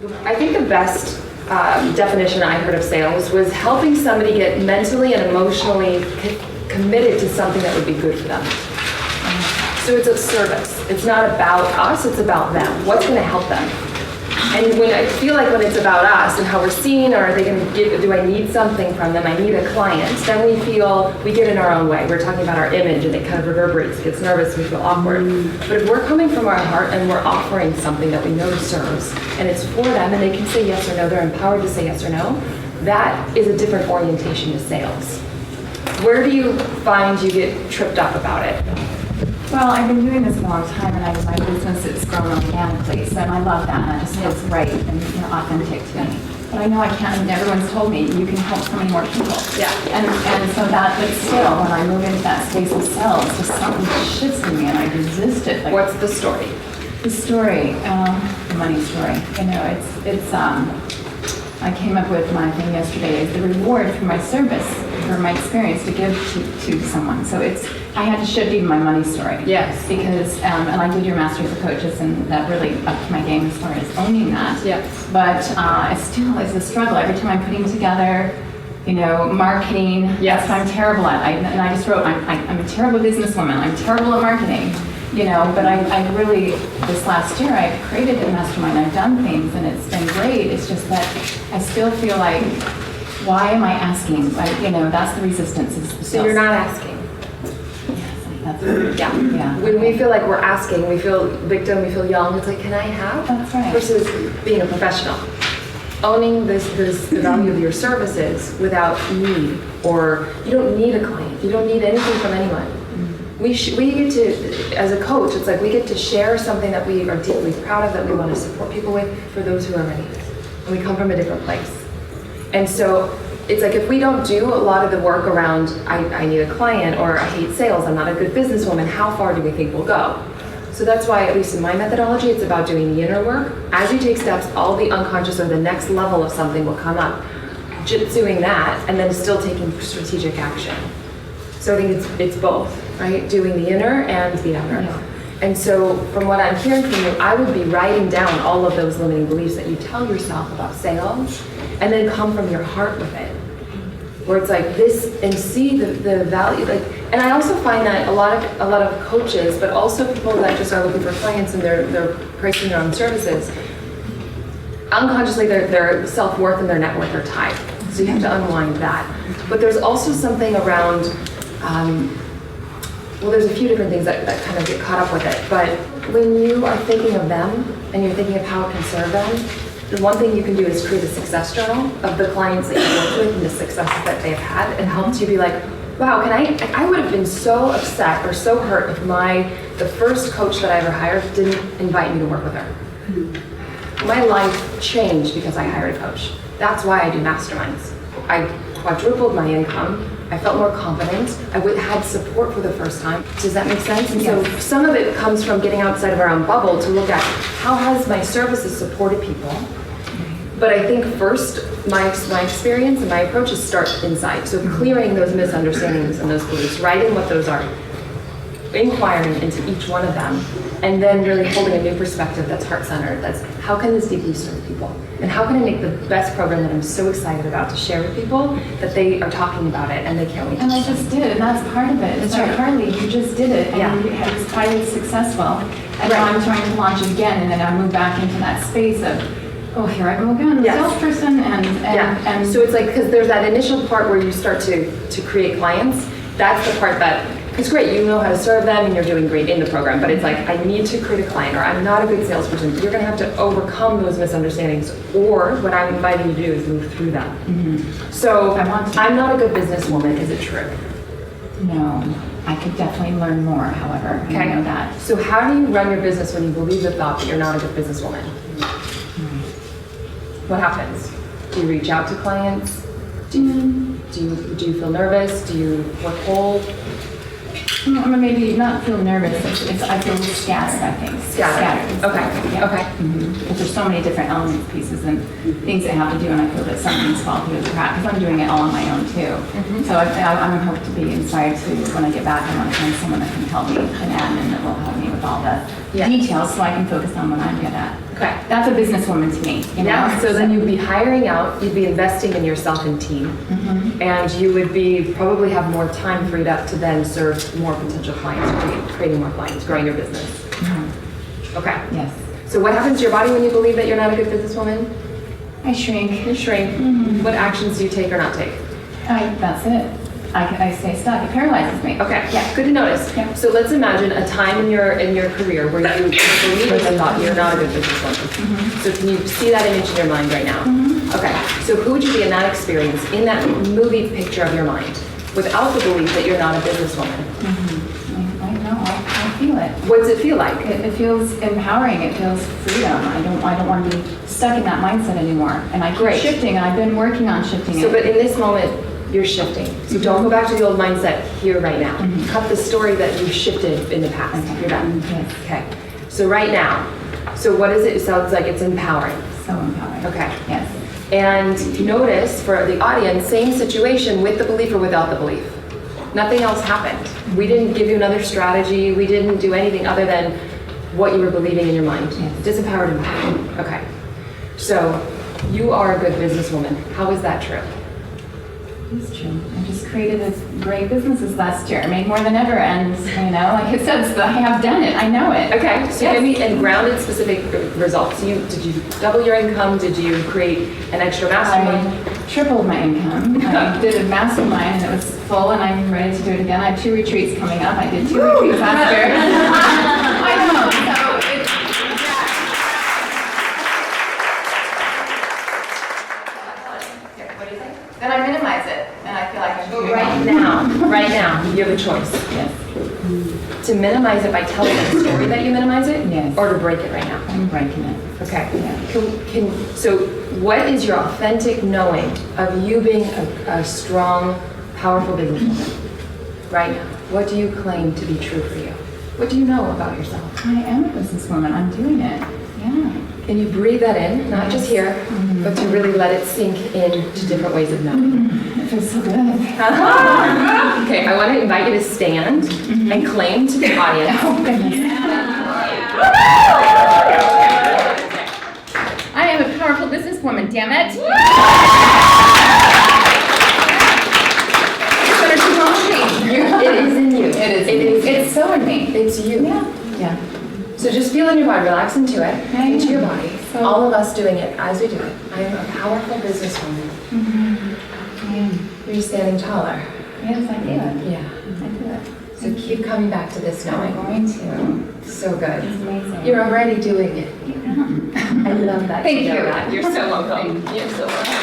I think the best definition I heard of sales was helping somebody get mentally and emotionally committed to something that would be good for them. So it's a service. It's not about us, it's about them. What's going to help them? And when I feel like when it's about us and how we're seen, or are they going to give, do I need something from them? I need a client. Then we get in our own way. We're talking about our image and it kind of reverberates, gets nervous, we feel awkward. But if we're coming from our heart and we're offering something that we know serves, and it's for them and they can say yes or no, they're empowered to say yes or no, that is a different orientation to sales. Where do you find you get tripped up about it? Well, I've been doing this a long time, and my business has grown organically, so I love that, and I just feels right and authentic to me. But I know I can't, and everyone's told me, you can help so many more people. Yeah. And so that, but still, when I move into that space of sales, just something shifts in me, and I resist it. Like, what's the story? The story, the money story. You know, it's I came up with my thing yesterday is the reward for my service, for my experience to give to someone. So I had to shift even my money story. Yes. Because, and I did your Masters of Coaches, and that really upped my game as far as owning that. Yes. But it still is a struggle. Every time I'm putting together, marketing, yes, that's what I'm terrible at. And I just wrote, I'm a terrible businesswoman. I'm terrible at marketing. But I really, this last year, I've created a mastermind, I've done things, and it's been great. It's just that I still feel like, why am I asking? That's the resistance. So you're not asking? Yes, yeah. When we feel like we're asking, we feel victim, we feel young, it's like, can I have? That's right. Versus being a professional. Owning the value of your services without need, or you don't need a client, you don't need anything from anyone. We get to, as a coach, it's like we get to share something that we are deeply proud of, that we want to support people with, for those who are ready. And we come from a different place. And so it's like, if we don't do a lot of the work around, I need a client, or I hate sales, I'm not a good businesswoman, how far do we think we'll go? So that's why, at least in my methodology, it's about doing the inner work. As you take steps, all the unconscious or the next level of something will come up. Doing that, and then still taking strategic action. So I think it's both, right? Doing the inner and the outer. Yeah. And so from what I'm hearing from you, I would be writing down all of those limiting beliefs that you tell yourself about sales, and then come from your heart with it. Where it's like this, and see the value. And I also find that a lot of coaches, but also people that just are looking for clients and they're pricing their own services, unconsciously their self-worth and their net worth are tied. So you have to unwind that. But there's also something around, there's a few different things that kind of get caught up with it. But when you are thinking of them and you're thinking of how it can serve them, the one thing you can do is create a success journal of the clients that you work with and the successes that they've had. It helps you be like, wow, I would have been so upset or so hurt if the first coach that I ever hired didn't invite me to work with her. My life changed because I hired a coach. That's why I do masterminds. I quadrupled my income. I felt more confident. I had support for the first time. Does that make sense? And so some of it comes from getting outside of our own bubble to look at how has my services supported people. But I think first, my experience and my approach is start inside. So clearing those misunderstandings and those beliefs, writing what those are, inquiring into each one of them, and then really holding a new perspective that's heart-centered. That's how can this deeply serve people? And how can I make the best program that I'm so excited about to share with people that they are talking about it and they can't wait to And I just did it, and that's part of it. It's like, Harley, you just did it, and it was highly successful. And now I'm trying to launch again, and then I move back into that space of, oh, here I go again, the salesperson, and so it's like, because there's that initial part where you start to create clients. That's the part that, it's great, you know how to serve them and you're doing great in the program, but it's like, I need to create a client, or I'm not a good salesperson. You're gonna have to overcome those misunderstandings, or what I'm inviting you to do is move through them. Mm-hmm. So, I'm not a good businesswoman, is it true? No, I could definitely learn more, however, okay. I know that. So how do you run your business when you believe the thought that you're not a good businesswoman? What happens? Do you reach out to clients? Do you feel nervous? Do you withhold? Maybe not feel nervous. I feel scattered, I think. Scattered. Okay. Yeah. Okay. Mm-hmm. Because there's so many different elements, pieces, and things I have to do, and I feel that some things fall through the crack because I'm doing it all on my own too. Mm-hmm. So I'm hope to be inspired to, when I get back, I want to find someone that can help me, an admin that will help me with all the details, so I can focus on what I'm good at. Okay. That's a businesswoman to me, you know? Yeah, so then you'd be hiring out, you'd be investing in yourself and team, and you would be probably have more time freed up to then serve more potential clients, creating more clients, growing your business. Okay. Yes. So what happens to your body when you believe that you're not a good businesswoman? I shrink. You shrink. What actions do you take or not take? That's it. I stay stuck. It paralyzes me. Okay. Yeah. Good to notice. Yeah. So let's imagine a time in your career where you believe and thought you're not a good businesswoman. So can you see that image in your mind right now? Okay. So who would you be in that experience, in that movie picture of your mind, without the belief that you're not a businesswoman? I know. I feel it. What does it feel like? It feels empowering. It feels freedom. I don't want to be stuck in that mindset anymore. And I keep Great. shifting, and I've been working on shifting So, it. but in this moment, you're shifting. So don't go back to the old mindset here right now. Cut the story that you shifted in the past. Okay. You're done. Yes. Okay. So right now, so what is it? It sounds like it's empowering. So empowering. Okay. Yes. And notice for the audience, same situation with the belief or without the belief. Nothing else happened. We didn't give you another strategy. We didn't do anything other than what you were believing in your mind. Yes. Disempowered, empowered. Okay. So you are a good businesswoman. How is that true? It's true. I just created this great businesses last year. I made more than ever, and you know, like I said, I have done it. I know it. Okay, so give me and grounded specific results. Did you double your income? Did you create an extra mastermind? I tripled my income. I did a mastermind, and it was full, and I'm ready to do it again. I have 2 retreats coming up. I did 2 retreats last year. I know. So it's, What do you think? then I minimize it, and I feel like I should do it Right now, you have a choice. Yes. To minimize it by telling a story that you minimize it? Yes. Or to break it right now? I'm breaking it. Okay. Yeah. So what is your authentic knowing of you being a strong, powerful businesswoman right now? What do you claim to be true for you? What do you know about yourself? I am a businesswoman. I'm doing it. Yeah. Can you breathe that in, not just here, but to really let it sink into different ways of knowing? It feels so good. Okay, I want to invite you to stand and claim to the audience. Oh, goodness. I am a powerful businesswoman, damn it. It is in you. It is. It's so in me. It's you. Yeah. So just feel in your body, relax into it, Yeah, into yeah. your body. So- All of us doing it as we do it. I am a powerful businesswoman. Yeah. You're standing taller. Yes, I feel it. Yeah. I feel it. So keep coming back to this I'm knowing. going to. So good. It's amazing. You're already doing it. Yeah. I love that. Thank you. You're so welcome. You're so welcome.